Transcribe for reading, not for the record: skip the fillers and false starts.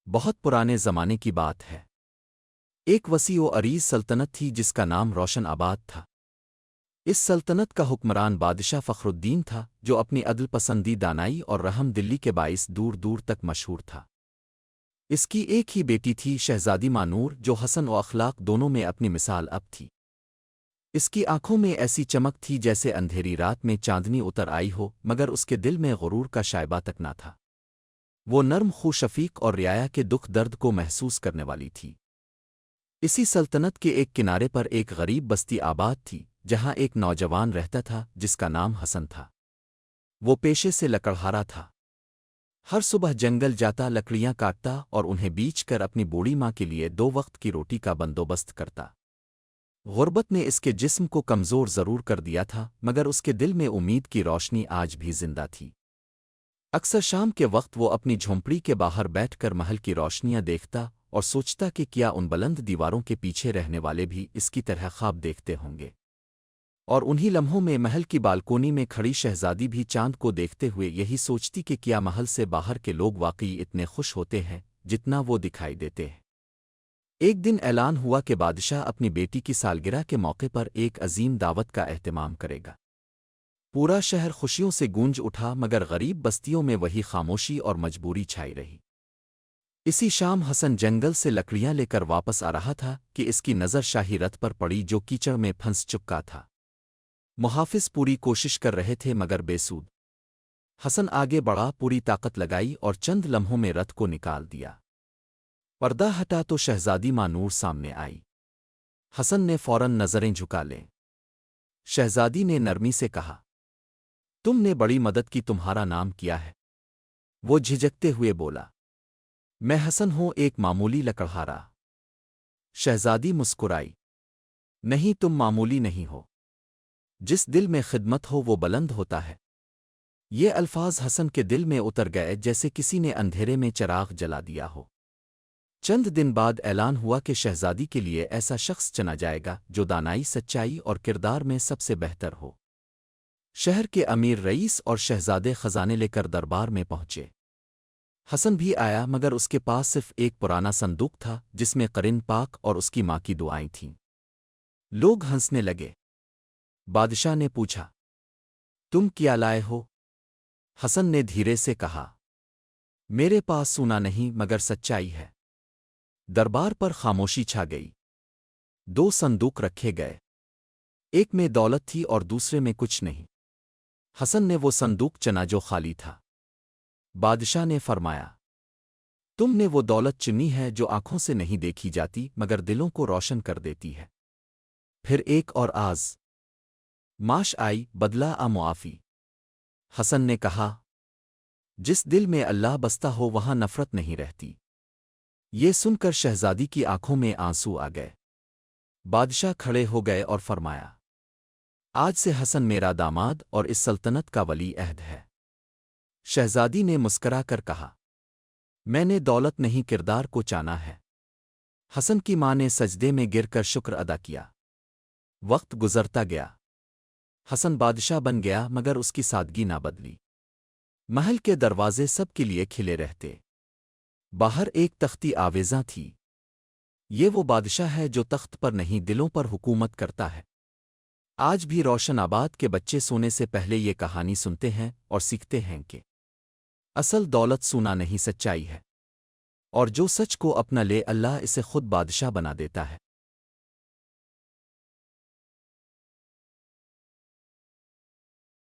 بہت پرانے زمانے کی بات ہے۔ ایک وسیع و عریض سلطنت تھی جس کا نام روشن آباد تھا۔ اس سلطنت کا حکمران بادشاہ فخر الدین تھا، جو اپنی عدل پسندی، دانائی اور رحم دلی کے باعث دور دور تک مشہور تھا۔ اس کی ایک ہی بیٹی تھی، شہزادی مانور، جو حسن و اخلاق دونوں میں اپنی مثال اب تھی۔ اس کی آنکھوں میں ایسی چمک تھی جیسے اندھیری رات میں چاندنی اتر آئی ہو، مگر اس کے دل میں غرور کا شائبہ تک نہ تھا۔ وہ نرم، خو شفیق اور رعایا کے دکھ درد کو محسوس کرنے والی تھی۔ اسی سلطنت کے ایک کنارے پر ایک غریب بستی آباد تھی، جہاں ایک نوجوان رہتا تھا جس کا نام حسن تھا۔ وہ پیشے سے لکڑہارا تھا۔ ہر صبح جنگل جاتا، لکڑیاں کاٹتا اور انہیں بیچ کر اپنی بوڑھی ماں کے لیے 2 وقت کی روٹی کا بندوبست کرتا۔ غربت نے اس کے جسم کو کمزور ضرور کر دیا تھا، مگر اس کے دل میں امید کی روشنی آج بھی زندہ تھی۔ اکثر شام کے وقت وہ اپنی جھونپڑی کے باہر بیٹھ کر محل کی روشنیاں دیکھتا اور سوچتا کہ کیا ان بلند دیواروں کے پیچھے رہنے والے بھی اس کی طرح خواب دیکھتے ہوں گے۔ اور انہی لمحوں میں محل کی بالکونی میں کھڑی شہزادی بھی چاند کو دیکھتے ہوئے یہی سوچتی کہ کیا محل سے باہر کے لوگ واقعی اتنے خوش ہوتے ہیں جتنا وہ دکھائی دیتے ہیں۔ ایک دن اعلان ہوا کہ بادشاہ اپنی بیٹی کی سالگرہ کے موقع پر ایک عظیم دعوت کا اہتمام کرے گا۔ پورا شہر خوشیوں سے گونج اٹھا، مگر غریب بستیوں میں وہی خاموشی اور مجبوری چھائی رہی۔ اسی شام حسن جنگل سے لکڑیاں لے کر واپس آ رہا تھا کہ اس کی نظر شاہی رتھ پر پڑی جو کیچڑ میں پھنس چکا تھا۔ محافظ پوری کوشش کر رہے تھے مگر بے سود۔ حسن آگے بڑھا، پوری طاقت لگائی اور چند لمحوں میں رتھ کو نکال دیا۔ پردہ ہٹا تو شہزادی مانور سامنے آئی۔ حسن نے فوراً نظریں جھکا لیں۔ شہزادی نے نرمی سے کہا، تم نے بڑی مدد کی، تمہارا نام کیا ہے؟ وہ جھجکتے ہوئے بولا، میں حسن ہوں، ایک معمولی لکڑہارا۔ شہزادی مسکرائی، نہیں، تم معمولی نہیں ہو۔ جس دل میں خدمت ہو وہ بلند ہوتا ہے۔ یہ الفاظ حسن کے دل میں اتر گئے جیسے کسی نے اندھیرے میں چراغ جلا دیا ہو۔ چند دن بعد اعلان ہوا کہ شہزادی کے لیے ایسا شخص چنا جائے گا جو دانائی، سچائی اور کردار میں سب سے بہتر ہو۔ شہر کے امیر، رئیس اور شہزادے خزانے لے کر دربار میں پہنچے۔ حسن بھی آیا، مگر اس کے پاس صرف ایک پرانا صندوق تھا جس میں قرن پاک اور اس کی ماں کی دعائیں تھیں۔ لوگ ہنسنے لگے۔ بادشاہ نے پوچھا، تم کیا لائے ہو؟ حسن نے دھیرے سے کہا، میرے پاس سونا نہیں مگر سچائی ہے۔ دربار پر خاموشی چھا گئی۔ 2 صندوق رکھے گئے، ایک میں دولت تھی اور دوسرے میں کچھ نہیں۔ حسن نے وہ صندوق چنا جو خالی تھا۔ بادشاہ نے فرمایا، تم نے وہ دولت چنی ہے جو آنکھوں سے نہیں دیکھی جاتی مگر دلوں کو روشن کر دیتی ہے۔ پھر ایک اور آزمائش آئی، بدلہ معافی۔ حسن نے کہا، جس دل میں اللہ بستا ہو وہاں نفرت نہیں رہتی۔ یہ سن کر شہزادی کی آنکھوں میں آنسو آ گئے۔ بادشاہ کھڑے ہو گئے اور فرمایا، آج سے حسن میرا داماد اور اس سلطنت کا ولی عہد ہے۔ شہزادی نے مسکرا کر کہا، میں نے دولت نہیں، کردار کو چانا ہے۔ حسن کی ماں نے سجدے میں گر کر شکر ادا کیا۔ وقت گزرتا گیا۔ حسن بادشاہ بن گیا مگر اس کی سادگی نہ بدلی۔ محل کے دروازے سب کے لیے کھلے رہتے۔ باہر ایک تختی آویزاں تھی۔ یہ وہ بادشاہ ہے جو تخت پر نہیں، دلوں پر حکومت کرتا ہے۔ آج بھی روشن آباد کے بچے سونے سے پہلے یہ کہانی سنتے ہیں اور سیکھتے ہیں کہ اصل دولت سونا نہیں، سچائی ہے، اور جو سچ کو اپنا لے اللہ اسے خود بادشاہ بنا دیتا ہے۔